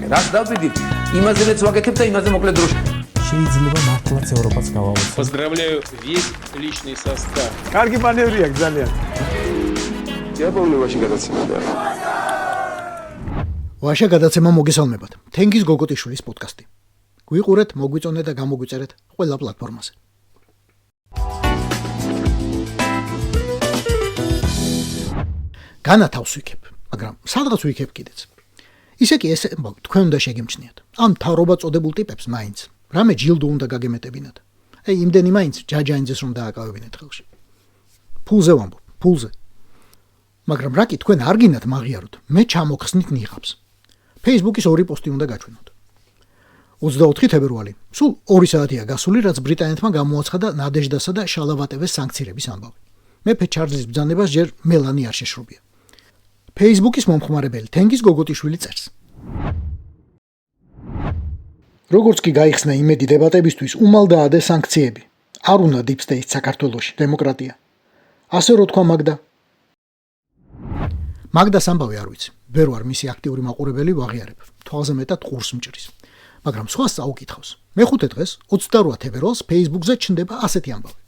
რას დავდივით? იმაზე რაც ვაკეთებ და იმაზე მოკლედ დროში. შეიძლება მართლაც ევროპაც გავავოცოთ. Поздравляю весь личный состав. კარგი მანევრია ძალიან. დიაბოლოვაში გადაცემაა. ვაშა გადაცემა მოგესალმებათ. თენგიზ გოგოტიშვილის პოდკასტი. გვიყურეთ, მოგვიწონეთ და გამოგვიწერეთ ყველა პლატფორმაზე. განათავს ვიქებ, მაგრამ სადღაც ვიქებ კიდეც. ისე კი ეს თქვენ უნდა შეგემჩნიათ. ამ თავრობა წოდებულ ტიპებს მაინც რამე ჯილდო უნდა გაგემეტებინათ. იმდენი მაინც ჯაჯაინძეს რომ დააკავებინეთ ხელში. ფულზე ვამბობ, ფულზე. მაგრამ რა კი თქვენ არ გინდათ მაღიაროთ, მე ჩამოხსნით ნიღაბს. Facebook-ის ორი პოსტი უნდა გაჩვენოთ. 24 თებერვალი. სულ 2 საათია გასული, რაც ბრიტანეთმა გამოაცხადა ნადეჟდასა და შალავატევეს სანქციების ამბავი. მეფე ჩარლზის ბრძანებას ჯერ მელანი არ შეშრობია. Facebook-ის მომხმარებელი თენგიზ გოგოტიშვილი წერს. როგორც კი გაიხსნა იმედი დებატებისთვის, უმალდაადე სანქციები. არ უნდა deep state საქართველოში დემოკრატია. ასე რო თქვა მაგდას ამბავი არ ვიცი. ვერ ვარ მისი აქტიური მაყურებელი, ვაღიარებ. თვალზე მეტად ყურს მჭრის. მაგრამ სხვას წაუკითხავს. მე-5 დღეს 28 თებერვალს Facebook-ზე ჩნდება ასეთი ამბავი.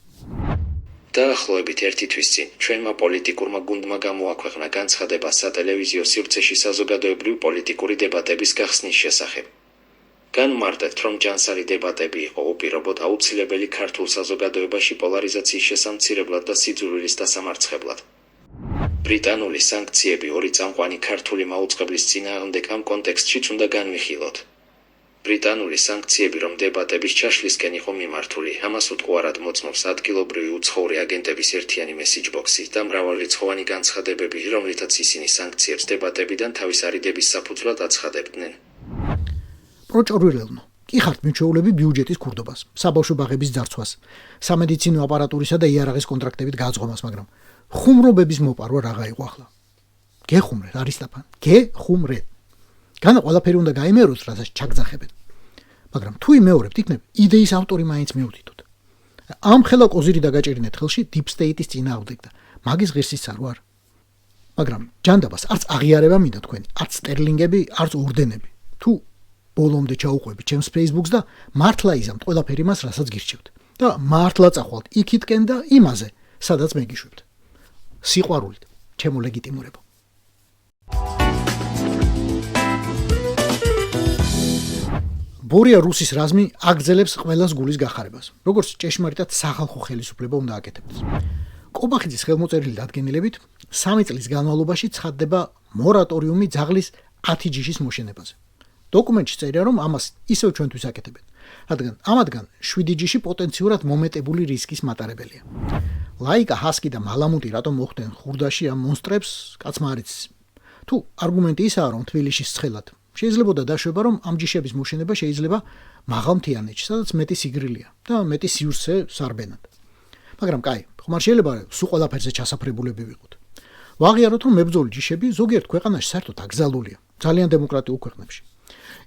დაახლოებით 1 თვის წინ ჩვენმა პოლიტიკურმა გუნდმა გამოაქვეყნა განცხადება სატელევიზიო სივრცეში საზოგადოებრივი პოლიტიკური დებატების გახსნის შესახებ. განმარტეთ, რომ ჯანსაღი დებატები იყო უპირობოდ აუცილებელი ქართულ საზოგადოებაში პოლარიზაციის შესამცირებლად და სიძულვილის დასამარცხებლად. ბრიტანული სანქციები ორი წამყვანი ქართული მაუწყებლის წინააღმდეგ ამ კონტექსტშიც უნდა განვიხილოთ. ბრიტანული სანქციები რომ დებატების ჩაშლისკენ იყო მიმართული, ამას უტყუარად მოწმობს ადგილობრივი უცხოური აგენტების ერთიანი მესიჯბოქსი და მრავალრიცხოვანი განცხადებები, რომლითაც ისინი სანქციებს დებატებიდან თავის არიდების საფუძვლად აცხადებდნენ. პროჭორვილელნო, კი ხართ მიჩვეულები ბიუჯეტის ქურდობას, საბავშვო ბაღების ძარცვას, სამედიცინო აპარატურისა და იარაღის კონტრაქტებით გაძღომას, მაგრამ ხუმრობების მოპარვა რაღა იყო ახლა. გეხუმრეთ, არისტაფან, გეხუმრეთ. განა ყველაფერი უნდა გაიმეოროს, რასაც ჩაგძახებენ. მაგრამ თუ იმეორებთ, იქნებ იდეის ავტორი მაინც მიუთითოთ. ამ ხელა კოზირი დაგაჭერინეთ ხელში deep state-ის წინააღმდეგ და მაგის ღირსიც არ ვარ. მაგრამ ჯანდაბას არც აღიარება მინდა თქვენი, არც სტერლინგები, არც ორდენები. თუ ბოლომდე ჩაუყვებით ჩემს Facebook-ს და მართლა იზამთ ყველაფერი მას, რასაც გირჩევთ. და მართლა წახვალთ იქითკენ და იმაზე, სადაც მეგიშვებთ. სიყვარულით, ჩემო ლეგიტიმურებო. ბორია რუსის რაზმი აგრძელებს ყველას გულის გახარებას, როგორც ჭეშმარიტად სახალხო ხელისუფლება უნდა აკეთებდეს. კობახიძის ხელმოწერილი დადგენილებით 3 წლის განმავლობაში ცხადდება მორატორიუმი ძაღლის 10 ჯიშის მოშენებაზე. დოკუმენტში წერია, რომ ამას ისევ ჩვენთვის აკეთებენ, რადგან ამათგან 7 ჯიში პოტენციურად მომეტებული რისკის მატარებელია. ლაიკა, ჰასკი და მალამუტი რატომ მოხდნენ ხურდაში ამ მონსტრებს, კაცმა არ იცის. თუ არგუმენტი ისაა, რომ თბილისის ცხელად შეიძლება დაშვება, რომ ამ ჯიშების მოშენება შეიძლება მაღალმთიანეთში, სადაც მეტი სიგრილია და მეტი სივრცე სარბენად. მაგრამ კაი, ხომარ შეიძლება სულ ყველაფერზე ჩასაფრებულები ვიყოთ. ვაღიაროთ, რომ მებრძოლი ჯიშები ზოგიერთ ქვეყანაში საერთოდ აკრძალულია, ძალიან დემოკრატიულ ქვეყნებში.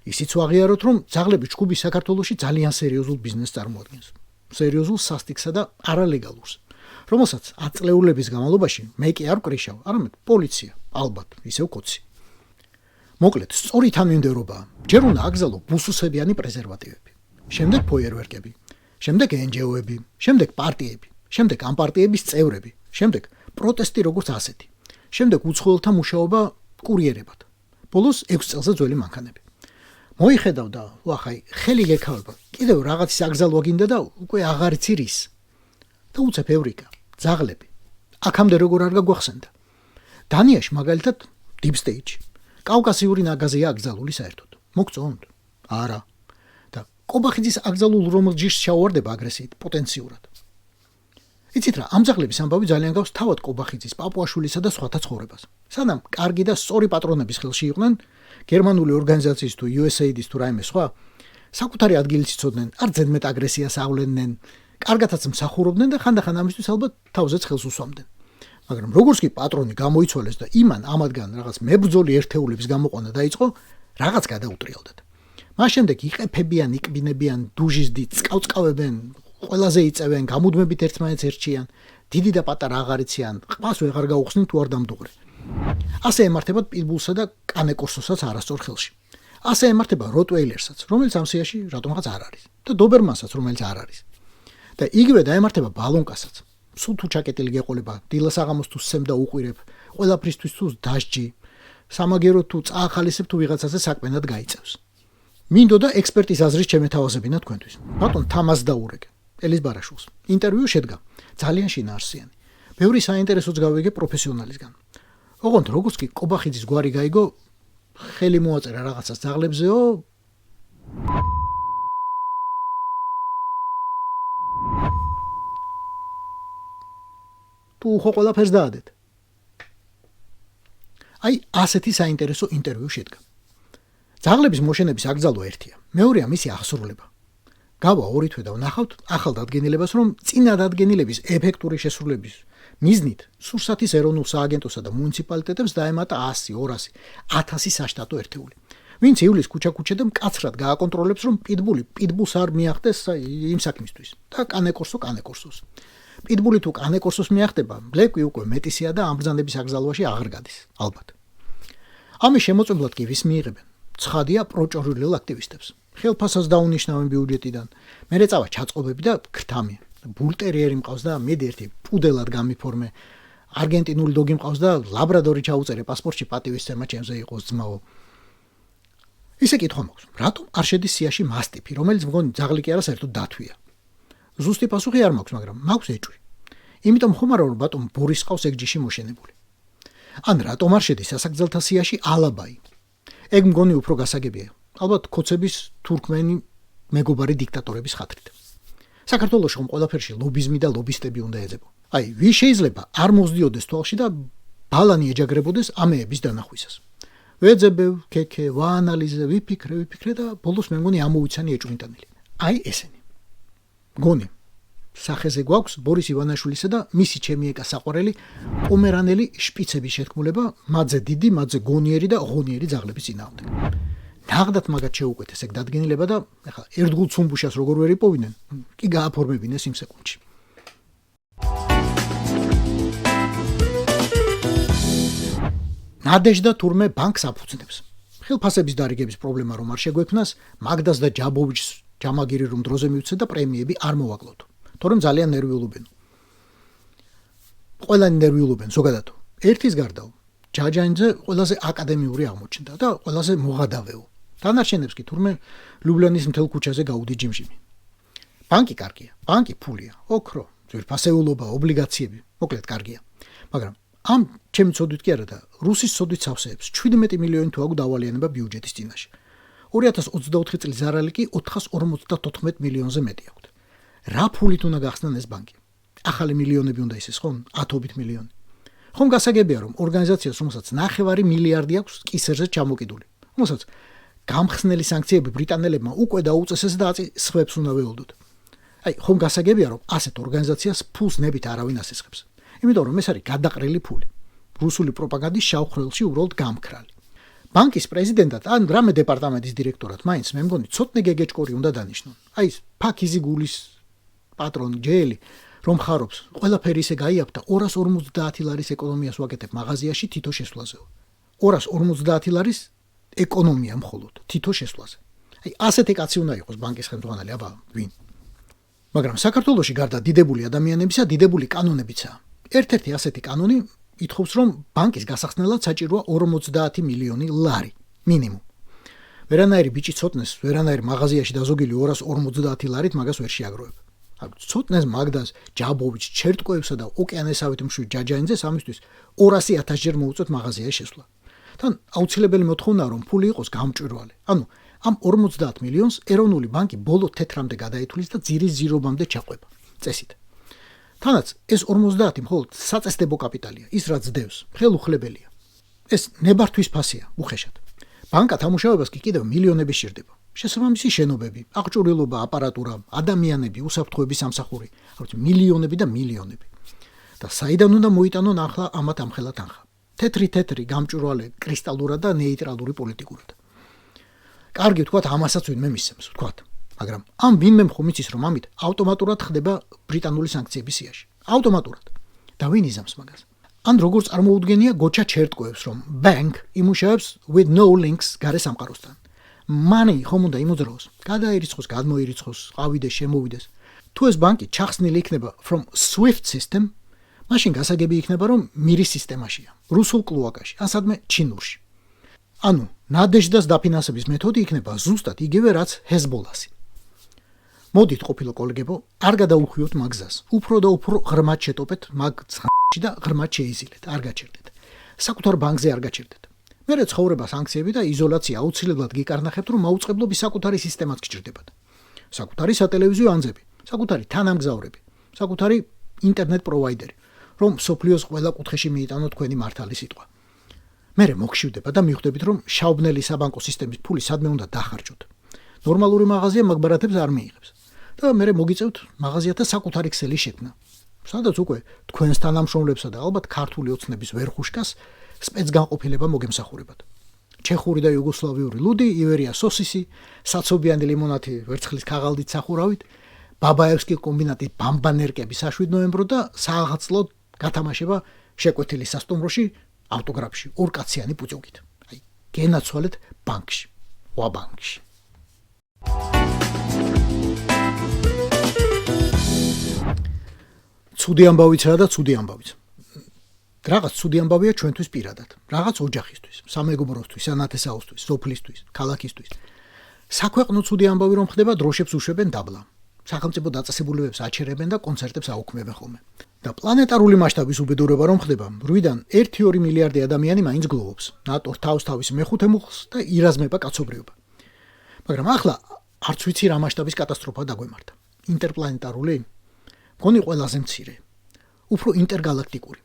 ისიც ვაღიაროთ, რომ ძაღლების ჯგუფი საქართველოში ძალიან სერიოზულ ბიზნესს წარმოადგენს. სერიოზულ სასტიკსა და არალეგალურს, რომელსაც 10 წლეულების განმავლობაში მე კი არ ვკრიშავ, არამედ პოლიცია, ალბათ, ისევ კოცი. მოკლედ, სწორი თანმიმდევრობაა. ჯერ უნდა აკრძალო ბუსუსებიანი პრეზერვატივები, შემდეგ ფოიერვერკები, შემდეგ NGO-ები, შემდეგ პარტიები, შემდეგ ამ პარტიების წევრები, შემდეგ პროტესტი როგორც ასეთი, შემდეგ უცხოელთა მუშაობა კურიერებად. ბოლოს 6 წელზე ძველი მანქანები. მოიხედავ და ვახაი, ხელი გეკავება. კიდევ რაღაცის აკრძალვა გინდა და უკვე აღარ იცი რის. და უცებ ევრიკა, ძაღლები. აქამდე როგორ არ გაგვახსენდა. დანიაში მაგალითად deep state-ში კავკასიური ნაგაზია აკრძალული საერთოდ. მოგწონთ? არა. და კობახიძის აკრძალულ რომელ ჯიშს ჩაუვარდება აგრესიით პოტენციურად. იცით რა, ამ ძაღლების ამბავი ძალიან გავს თავად კობახიძის, პაპუაშვილისა და სხვათა ცხოვრებას. სანამ კარგი და სწორი პატრონების ხელში იყვნენ, გერმანული ორგანიზაციის თუ USAID-ის თუ რაიმე სხვა, საკუთარი ადგილით იცოდნენ, არ ზედმეტ აგრესიას ავლენდნენ, კარგათაც მსახურობდნენ და ხანდახან ამისთვის ალბათ თავზეც ხელს უსვამდნენ. მაგრამ როგორც კი პატრონი გამოიცვალეს და იმან ამათგან რაღაც მებრძოლი ერთეულების გამოყვანა დაიწყო, რაღაც გადაუტრიალდათ. მას შემდეგ იყეფებიან, იკბინებიან, დუჟისდით, წკავწკავებენ, ყველაზე იწევენ, გამუდმებით ერთმანეთს ერჩიან, დიდი და პატარა აღარ იციან, ყმას ვეღარ გაუხსნით თუ არ დამდუღრე. ასე ემართებათ პიტბულსა და კანეკორსოსაც არასწორ ხელში. ასე ემართება როტვეილერსაც, რომელიც ამ სიაში რატომღაც არ არის და დობერმანსაც, რომელიც არ არის. და იგივე დაემართება ბალონკასაც. სულ თუ ჩაკეტილი გეყოლება, დილას აღამოს თუ სცემ და უყვირებ, ყველაფრისთვის თუ დასჯი, სამაგერო თუ წაახალისებ თუ ვიღაცაზე საქმენად გაიწევს. მინდოდა ექსპერტის აზრის შემეთავაზებინა თქვენთვის. ბატონ თამას დაურეკე, ელის ბარაშულს. ინტერვიუ შედგა ძალიან შინაარსიანი. ბევრი საინტერესოც გავიგე პროფესიონალისგან. ოღონდ როგორც კი კობახიძის გვარი გაიგო, ხელი მოაწერა რაღაცა ძაღლებზეო. თუ ხო ყველაფერს დაადეთ. აი, ასეთი საინტერესო ინტერვიუ შედგა. ძაღლების მოშენების აკრძალვა ერთია, მეორეა მისი აღსრულება. გავა ორი თვე და ვნახავთ ახალ დადგენილებას, რომ წინა დადგენილების ეფექტური შესრულების მიზნით სურსათის ეროვნულ სააგენტოსა და მუნიციპალიტეტებს დაემატა 100, 200, 1000 საშტატო ერთეული. ვინც ივლის ქუჩა-ქუჩა და მკაცრად გააკონტროლებს, რომ პიტბულს არ მიახდეს იმ საქმისთვის და კანეკორსოს. პიტბული თუ კანეკორსოს მიახდება, ბლეკვი უკვე მეტისია და ამ ბრძანების აკრძალვაში აღარ გადის, ალბათ. ამის შემოწმებლად კი ვის მიიღებენ? ცხადია პროჭორილელ აქტივისტებს. ხელფასას დაუნიშნავენ ბიუჯეტიდან, მერე წავა ჩაწყობები და ქრთამი. ბულტერიერი მყავს და მედი ერთი პუდელად გამიფორმე. არგენტინული დოგი მყავს და ლაბრადორი ჩაუწერე პასპორტში პატივისცემა ჩემზე იყოს ძმაო. ისე კითხვა მაქვს, რატომ არ შედის სიაში მასტიფი, რომელიც მგონი ძაღლი კი არა საერთოდ დათვია? ზუსტი პასუხი არ მაქვს, მაგრამ მაქვს ეჭვი. იმიტომ ხომ არა რომ ბატონ ბორის ყავს ეგ ჯიში მოშენებული. ან რატომ არ შედის სასაგზელთა სიაში ალაბაი? ეგ მგონი უფრო გასაგებია. ალბათ ქოცების თურქმენი მეგობარი დიქტატორების ხათრით. საქართველოში ხომ ყველაფერში ლობიზმი და ლობისტები უნდა ეძებო. აი, ვის შეიძლება არ მოვსდიოდეს თვალში და ბალანი ეჯაგრებოდეს ამეების დანახვისას. ვეძებევ, ქექე, ვაანალიზე, ვიფიქრე და ბოლოს მე მგონი ამოვიცანი ეჭვმიტანილი. აი ესენი. მგონი სახეზე გვაქვს ბორის ივანაშვილისა და მისი ჩემი ეკა საყვარელი პომერანელი შპიცების შეთქმულება, მათზე დიდი, მათზე გონიერი და ღონიერი ძაღლების წინააღმდეგ. ნაღდათ მაგათ შეუკვეთეს ეგ დადგენილება და ეხლა ერთგულ ცუმბუშას როგორ ვერ იპოვინენ, კი გააფორმებინეს იმ სეკუნდში. ნადეჟდა თურმე ბანკს აფუძნებს. ხელფასების დარიგების პრობლემა რომ არ შეგვექმნას, მაგდას და ჯაბოვიჩს ჯამაგირი რომ დროზე მივცეთ და პრემიები არ მოვაკლოთ. თორემ ძალიან ნერვიულობენ. ყველანი ნერვიულობენ ზოგადად. ერთის გარდა ჯაჯანიძე ყველაზე აკადემიური აღმოჩნდა და ყველაზე მოღადავეო. დანარჩენებს კი თურმე ლუბლანის მთელ ქუჩაზე გაუდი ჯიმჟიმი. ბანკი კარგია, ბანკი ფულია, ოქრო, ძვირფასეულობა, ობლიგაციები, მოკლედ კარგია. მაგრამ ამ ჩემი ცოდვით კი არა და რუსის ცოდვით სავსეებს 17 მილიონი თუ აქვს დავალიანება ბიუჯეტის წინაშე. 2024 წლის ზარალი კი 454 მილიონზე მეტი აქვს. რა ფულით უნდა გახსნან ეს ბანკი? ახალი მილიონები უნდა ისეს ხომ? 10 მილიონი. ხომ გასაგებია რომ ორგანიზაციას რომელსაც 9 მილიარდი აქვს კისერზე ჩამოკიდული. რომელსაც გამხსნელი სანქციები ბრიტანელებმა უკვე დაუწესეს და სხვებს უნდა ვეულდოთ. აი, ხომ გასაგებია რომ ასეთ ორგანიზაციას ფულს ნებით არავინ ასესხებს. იმიტომ რომ ეს არის გადაყრილი ფული. რუსული პროპაგანდის შავხრელში უბრალოდ გამქრალი. ბანკის პრეზიდენტად ან რამე დეპარტამენტის დირექტორად მაინც მე მგონი ცოტნე გეგეჭკორი უნდა დანიშნონ. აი ეს ფაქიზი გულის პატრონი ჯელი რომ ხარობს, ყველაფერი ისე გაიაფთა 250 ლარის ეკონომიას ვაკეთებ მაღაზიაში თითო შესვლაზეო. 250 ლარის ეკონომია მხოლოდ თითო შესვლაზე. აი ასეთი კაცი უნდა იყოს ბანკის ხელმძღვანელი, აბა ვინ? მაგრამ საქართველოში გარდა დიდებული ადამიანებისა, დიდებული კანონებიცაა. ერთ-ერთი ასეთი კანონი ითხოვს რომ ბანკის გასახსნელად საჭიროა 50 მილიონი ლარი მინიმუმ. ვერანაირი ბიჭი ცოტნეს, ვერანაირი მაღაზიაში დაზოგილი 250 ლარით მაგას ვერ შეაგროვებ. ცოტნეს მაგდას, ჯაბოვიჩს, ჩერტკოევსა და ოკეანესავით მშვიდ ჯაჯანიძეს ამისთვის 200,000 ჯერ მოუწევთ მაღაზიაში შესვლა. თან აუცილებელი მოთხოვნაა რომ ფული იყოს გამჭვირვალე. ანუ ამ 50 მილიონს ეროვნული ბანკი ბოლო თეთრამდე გადაითვლის და ძირის ძირობამდე ჩაყვება. წესით. თანაც ეს 50 მხოლოდ საწესდებო კაპიტალია, ის რაც დევს, ხელუხლებელია. ეს ნებართვის ფასია, უხეშად. ბანკა თამუშავებას კი კიდევ მილიონები სჭირდება. შესაბამისი შენობები, აღჭურვილობა, აპარატურა, ადამიანები, უსაფრთხოების სამსახური, მილიონები და მილიონები. და საიდან უნდა მოიტანონ ახლა ამათ ამხელა თანხა? თეთრი, გამჭვირვალე, კრისტალურად და ნეიტრალური პოლიტიკურად. კარგი ვთქვათ, ამასაც ვინმე მისცემს, ვთქვათ. მაგრამ ამ ვინმე ხომ იცის რომ ამით ავტომატურად ხდება ბრიტანული სანქციების სიაში. ავტომატურად. და ვინ იზამს მაგას? ან როგორც წარმოუდგენია გოჩა ჩერტკოევს რომ bank იმუშავებს with no links გარე სამყაროსთან. მანი ხომ უნდა იმოძრაოს, გადაერიცხოს, გადმოერიცხოს, ყავიდეს, შემოვიდეს. თუ ეს ბანკი ჩახსნილი იქნება from Swift system, მაშინ გასაგები იქნება, რომ მირის სისტემაშია, რუსულ კლუაკაში, ან სადმე ჩინურში. ანუ ნადეჟდას დაფინანსების მეთოდი იქნება ზუსტად იგივე, რაც ჰეზბოლასი. მოდით ყოფილო კოლეგებო, არ გადაუხვიოთ მაგ გზას. უფრო და უფრო ღრმად შეტოპეთ მაგ ცხ**ში და ღრმად შეიზილეთ, არ გაჩერდეთ. საკუთარ ბანკზე არ გაჩერდეთ. მერე ცხოვრება სანქციები და იზოლაცია აუცილებლად გიკარნახებთ, რომ მაუწყებლობის საკუთარი სისტემაც გჭირდებათ. საკუთარი სატელევიზიო ანძები, საკუთარი თანამგზავრები, საკუთარი ინტერნეტ პროვაიდერი, რომ სოფლიოს ყველა კუთხეში მიიტანო თქვენი მართალი სიტყვა. მერე მოგშივდება და მიხვდებით, რომ შაუბნელი საბანკო სისტემის ფული სადმე უნდა დახარჯოთ. ნორმალური მაღაზია მაგ ბარათებს არ მიიღებს. და მერე მოგიწევთ მაღაზიათა საკუთარი ქსელი შექმნა. სადაც უკვე თქვენს თანამშრომლებსა და ალბათ ქართული ოცნების ვერხუშკას სპეცგანყოფილება მოგემსახურებათ. ჩეხური და იუგოსლავიური ლუდი, ივერია სოსისი, საცობიანი ლიმონათი ვერცხლის ქაღალდით სახურავით, ბაბაევსკი კომბინატის ბამბანერკები საშვიდ ნოემბრო და სააღაცლო გათამაშება შეკვეთილი სასტუმროში ავტოგრაფში ორკაციანი პუწუგით. აი, გენაცვალეთ ბანკში, ვა ბანკში. ცუდი ამბავიცაა და ცუდი ამბავიც. რაღაც ცუდი ამბავია ჩვენთვის პირადად, რაღაც ოჯახისთვის, სამეგობროსთვის, ანათესაოსთვის, სოფლისთვის, ქალაქისთვის. საქვეყნო ცუდი ამბავი რომ ხდება, დროშებს უშვებენ დაბლა. სახელმწიფო დაწესებულებებს აჩერებენ და კონცერტებს აუქმებენ ხოლმე. და პლანეტარული მასშტაბის უბედურება რომ ხდება, 8-დან 1-2 მილიარდი ადამიანი მაინც გლოვობს. ნატო თავის მეხუთე მუხლს და ირაზმება კაცობრიობა. მაგრამ ახლა არც ვიცი რა მასშტაბის კატასტროფა დაგვემართა. ინტერპლანეტარული? მგონი ყველაზე მცირე. უფრო ინტერგალაქტიკური.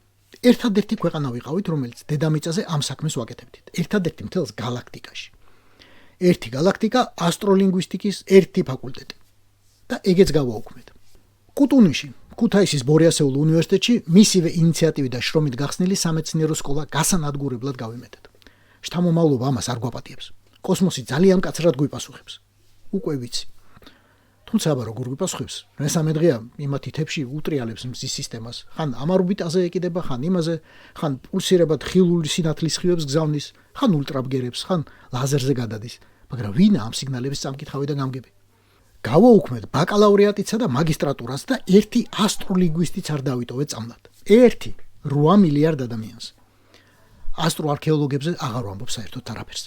ერთადერთი ქვეყანა ვიყავით, რომელიც დედამიწაზე ამ საქმეს ვაკეთებდით. ერთადერთი მთელს გალაქტიკაში. ერთი გალაქტიკა ასტროლინგვისტიკის ერთი ფაკულტეტი. და ეგეც გავაუქმეთ. კუტუნიში, ქუთაისის ბორიასეულ უნივერსიტეტში მისივე ინიციატივით და შრომით გახსნილი სამეცნიერო სკოლა გასანადგურებლად გავიმეტეთ. შთამომავლობა ამას არ გვაპატიებს. კოსმოსი ძალიან მკაცრად გვიპასუხებს. უკვე ვიცი. თუმცა აბა როგორ გვიპასუხებს? მესამე დღეა იმათ თითებში უტრიალებს მზის სისტემას. ხან ამ ორბიტაზე ეკიდება, ხან იმაზე, ხან პულსირებად ხილული სინათლის სხივებს გზავნის, ხან ულტრაბგერებს, ხან ლაზერზე გადადის. მაგრამ ვინა ამ სიგნალების სამკითხავი და გამგები? გავაუქმეთ ბაკალავრიატიცა და მაგისტრატურას და ერთი ასტროლინგვისტიც არ დავიტოვე წამლად. 8 მილიარდ ადამიანს. ასტროარქეოლოგებზე აღარ ვამბობ საერთოდ არაფერს.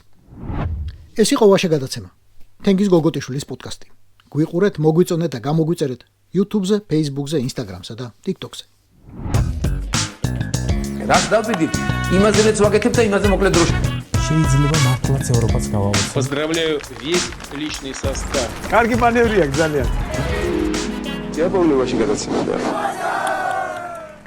ეს იყო ვაშა გადაცემა. თენგიზ გოგოტიშვილის პოდკასტი. გვიყურეთ, მოგვიწონეთ და გამოგვიწერეთ YouTube-ზე, Facebook-ზე, Instagram-სა და TikTok-ზე. რაც დავდივით, იმაზეც ვაკეთებ და იმაზე მოკლედ დროშა. შეიძლება მართლაც ევროპაც გავავოცოთ. Поздравляю весь личный состав. კარგი მანევრია ძალიან. დიაბოლური ვაშინგტონში გადაცემა და